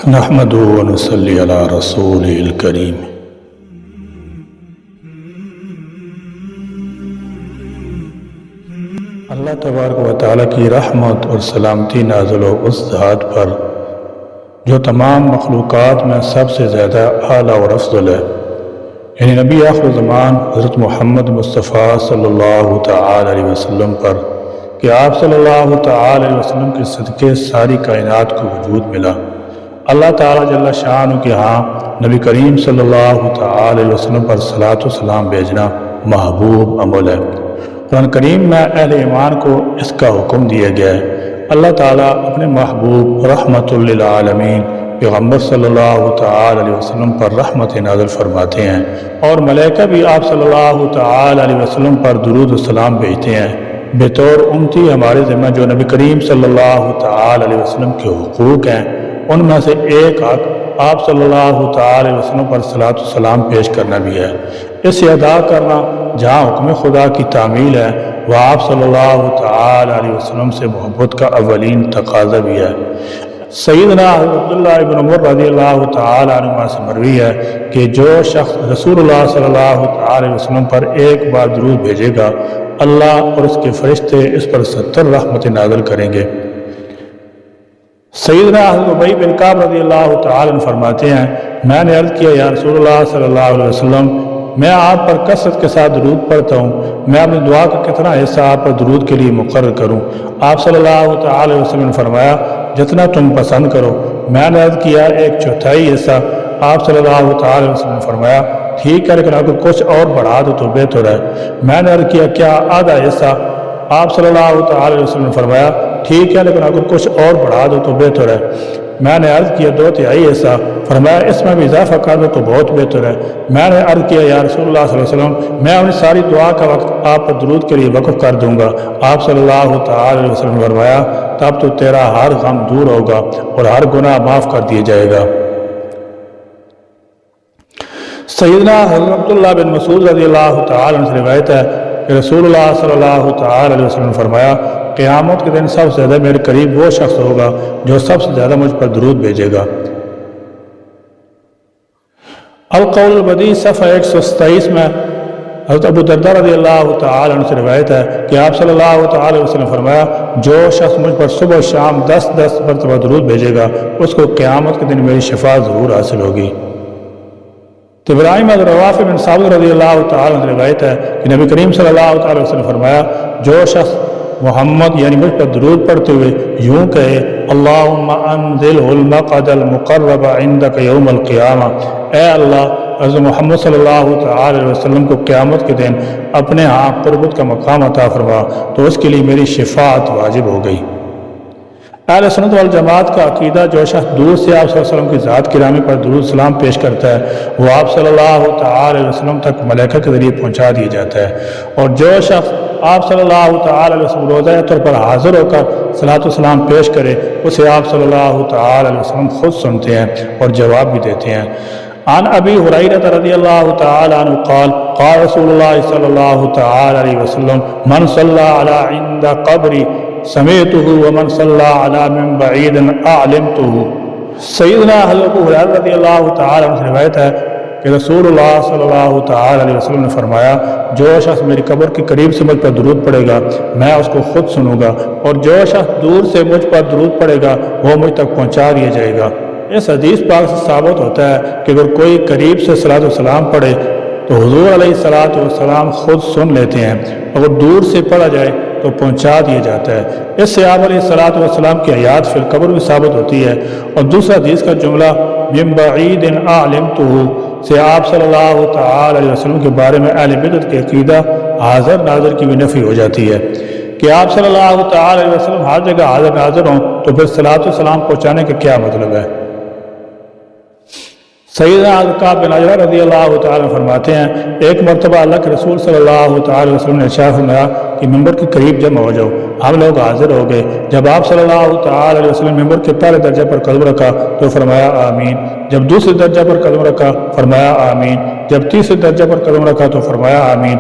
نحمد و نصلی علی رسول الکریم۔ اللہ تبارک و تعالیٰ کی رحمت اور سلامتی نازل ہو اس ذات پر جو تمام مخلوقات میں سب سے زیادہ اعلیٰ اور افضل ہے، یعنی نبی آخر زمان حضرت محمد مصطفیٰ صلی اللہ تعالی علیہ وسلم پر، کہ آپ صلی اللہ تعالی علیہ وسلم کے صدقے ساری کائنات کو وجود ملا۔ اللہ تعالیٰ جل شانہ کے ہاں نبی کریم صلی اللہ تعالی علیہ وسلم پر صلاۃ و سلام بھیجنا محبوب عمل ہے۔ قرآن کریم میں اہل ایمان کو اس کا حکم دیا گیا ہے۔ اللہ تعالیٰ اپنے محبوب رحمت للعالمین پیغمبر صلی اللہ تعالی علیہ وسلم پر رحمت نازل فرماتے ہیں، اور ملائکہ بھی آپ صلی اللہ تعالی علیہ وسلم پر درود و سلام بھیجتے ہیں۔ بطور امتی ہمارے ذمہ جو نبی کریم صلی اللہ تعالی علیہ وسلم کے حقوق ہیں، ان میں سے ایک حق آپ صلی اللہ تعالی علیہ وسلم پر صلاۃ و سلام پیش کرنا بھی ہے۔ اسے ادا کرنا جہاں حکم خدا کی تعمیل ہے، وہ آپ صلی اللہ تعالی علیہ وسلم سے محبت کا اولین تقاضا بھی ہے۔ سیدنا عبداللہ ابن عمر رضی اللہ تعالی عنہ سے مروی ہے کہ جو شخص رسول اللہ صلی اللہ تعالی علیہ وسلم پر ایک بار درود بھیجے گا، اللہ اور اس کے فرشتے اس پر 70 رحمتیں نازل کریں گے۔ سیدنا حضرت ابی بن کعب رضی اللہ تعالی عنہ فرماتے ہیں، میں نے عرض کیا یا رسول اللہ صلی اللہ علیہ وسلم، میں آپ پر کثرت کے ساتھ درود پڑھتا ہوں، میں اپنی دعا کا کتنا حصہ آپ پر درود کے لیے مقرر کروں؟ آپ صلی اللہ تعالی علیہ وسلم نے فرمایا جتنا تم پسند کرو۔ میں نے عرض کیا 1/4 حصہ۔ آپ صلی اللہ تعالی علیہ وسلم نے فرمایا ٹھیک ہے، لیکن اگر کچھ اور بڑھا دو تو بہتر ہے۔ میں نے عرض کیا کیا آدھا حصہ؟ آپ صلی اللہ تعالی علیہ وسلم نے فرمایا ٹھیک ہے، لیکن اگر کچھ اور بڑھا دو تو بہتر ہے۔ میں نے عرض کیا 2/3 حصہ۔ فرمایا اس میں بھی اضافہ کر دو تو بہت بہتر ہے۔ میں نے عرض کیا یا رسول اللہ صلی اللہ علیہ وسلم، میں اپنی ساری دعا کا وقت آپ پر درود کے لیے وقف کر دوں گا۔ آپ صلی اللہ تعالی علیہ وسلم نے فرمایا تب تو تیرا ہر غم دور ہوگا اور ہر گناہ معاف کر دیا جائے گا۔ سیدنا حضرت عبداللہ بن مسعود رضی اللہ تعالی عنہ سے روایت ہے کہ رسول اللہ صلی اللہ تعالی علیہ وسلم نے فرمایا قیامت کے دن سب سے زیادہ میرے قریب وہ شخص ہوگا جو سب سے زیادہ مجھ پر درود بھیجے گا۔ القول البدیع صفحہ 127 میں حضرت ابو درداء رضی اللہ تعالی عنہ سے روایت ہے کہ آپ صلی اللہ تعالی وسلم نے فرمایا جو شخص مجھ پر صبح و شام 10 مرتبہ درود بھیجے گا اس کو قیامت کے دن میری شفاعت ضرور حاصل ہوگی۔ ابراہیم روافع بن ثابت رضی اللہ تعالی عنہ روایت ہے کہ نبی کریم صلی اللہ تعالی وسلم نے فرمایا جو شخص محمد یعنی مجھ پر درود پڑھتے ہوئے یوں کہے اللہم انزلہ المقعد المقرب عندک یوم القیامہ، اے اللہ حضرت محمد صلی اللہ تعالی علیہ وسلم کو قیامت کے دن اپنے ہاں قربت کا مقام عطا فرما، تو اس کے لیے میری شفاعت واجب ہو گئی۔ اہل سنت والجماعت کا عقیدہ جو شخص دور سے آپ صلی اللہ علیہ وسلم کی ذات گرامی پر درود سلام پیش کرتا ہے وہ آپ صلی اللہ تعالی علیہ وسلم تک ملائکہ کے ذریعے پہنچا دیا جاتا ہے، اور جو شخص آپ صلی اللہ تعالی علیہ وسلم روزہ طور پر حاضر ہو کر صلاۃ و سلام پیش کرے اسے آپ صلی اللہ تعالی علیہ وسلم خود سنتے ہیں اور جواب بھی دیتے ہیں۔ عن ابی ہریرہ رضی اللہ تعالی عنہ قال قال رسول اللہ صلی اللہ تعالی علیہ وسلم من صلی علی عند قبری سمیتہ ومن صلی علی من بعید اعلمتہ۔ سیدنا حضرت ابو ہریرہ رضی اللہ تعالی عنہ سے روایت ہے کہ رسول اللہ صلی اللہ تعالی علیہ وسلم نے فرمایا جو شخص میری قبر کے قریب سے مجھ پر درود پڑے گا میں اس کو خود سنوں گا، اور جو شخص دور سے مجھ پر درود پڑے گا وہ مجھ تک پہنچا دیا جائے گا۔ اس حدیث پاک سے ثابت ہوتا ہے کہ اگر کوئی قریب سے صلاۃ و سلام پڑھے تو حضور علیہ الصلاۃ والسلام خود سن لیتے ہیں، اگر دور سے پڑھا جائے تو پہنچا دیا جاتا ہے۔ اس سے آپ علیہ الصلاۃ والسلام کی حیات فی القبر بھی ثابت ہوتی ہے، اور دوسرا حدیث کا جملہ من بعید اعلمتہ سے آپ صلی اللہ تعالی علیہ وسلم کے بارے میں اہل بدعت کے عقیدہ حاضر ناظر کی بھی نفی ہو جاتی ہے کہ آپ صلی اللہ تعالی علیہ وسلم ہر جگہ حاضر ناظر ہوں تو پھر صلاۃ و سلام پہنچانے کا کیا مطلب ہے؟ سیدنا حضرت کعب بن عجرہ رضی اللہ تعالی عنہ فرماتے ہیں ایک مرتبہ اللہ کے رسول صلی اللہ تعالی وسلم نے ارشاد فرمایا کہ ممبر کے قریب جمع ہو جاؤ۔ ہم لوگ حاضر ہو گئے۔ جب آپ صلی اللہ تعالی علیہ وسلم ممبر کے پہلے درجہ پر قدم رکھا تو فرمایا آمین، جب دوسرے درجہ پر قدم رکھا فرمایا آمین، جب تیسرے درجہ پر قدم رکھا تو فرمایا آمین،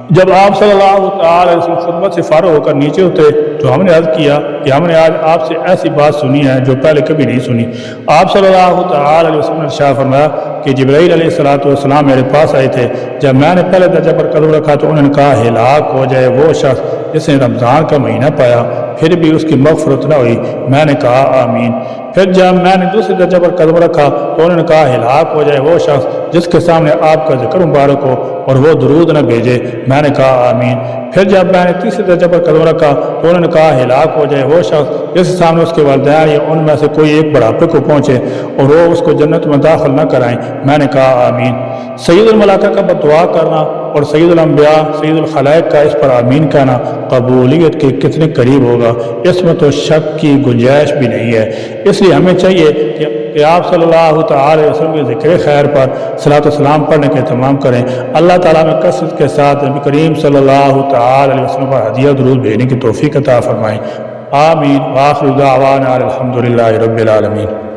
جب آپ صلی اللہ تعالی علیہ وسلم خطبت سے فارغ ہو کر نیچے اترے تو ہم نے عرض کیا کہ ہم نے آج آپ سے ایسی بات سنی ہے جو پہلے کبھی نہیں سنی۔ آپ صلی اللہ تعالی علیہ وسلم نے ارشاد فرمایا کہ جبرائیل علیہ السلام میرے پاس آئے تھے۔ جب میں نے پہلے درجہ پر قدم رکھا تو انہوں نے کہا ہلاک ہو جائے وہ شخص جس نے رمضان کا مہینہ پایا پھر بھی اس کی مغفرت نہ ہوئی۔ میں نے کہا آمین۔ پھر جب میں نے دوسرے درجہ پر قدم رکھا تو انہوں نے کہا ہلاک ہو جائے وہ شخص جس کے سامنے آپ کا ذکر مبارک ہو اور وہ درود نہ بھیجے۔ میں نے کہا آمین۔ پھر جب میں نے تیسرے درجہ پر قدم رکھا تو انہوں نے کہا ہلاک ہو جائے وہ شخص جس کے سامنے اس کے والدین یا ان میں سے کوئی ایک بڑھاپے کو پہنچے اور وہ اس کو جنت میں داخل نہ کرائیں۔ میں نے کہا آمین۔ سید الملائکہ کا بدعا کرنا اور سید الانبیاء سید الخلائق کا اس پر آمین کہنا قبولیت کے کتنے قریب ہوگا، اس میں تو شک کی گنجائش بھی نہیں ہے۔ اس لیے ہمیں چاہیے کہ آپ صلی اللہ تعالی علیہ وسلم کے ذکر خیر پر صلاۃ و سلام پڑھنے کے اہتمام کریں۔ اللہ تعالیٰ میں کثرت کے ساتھ نبی کریم صلی اللہ تعالی علیہ وسلم پر ہدیہ درود بھیجنے کی توفیق عطا فرمائیں۔ آمین۔ وآخر دعوانا الحمدللہ رب العالمین۔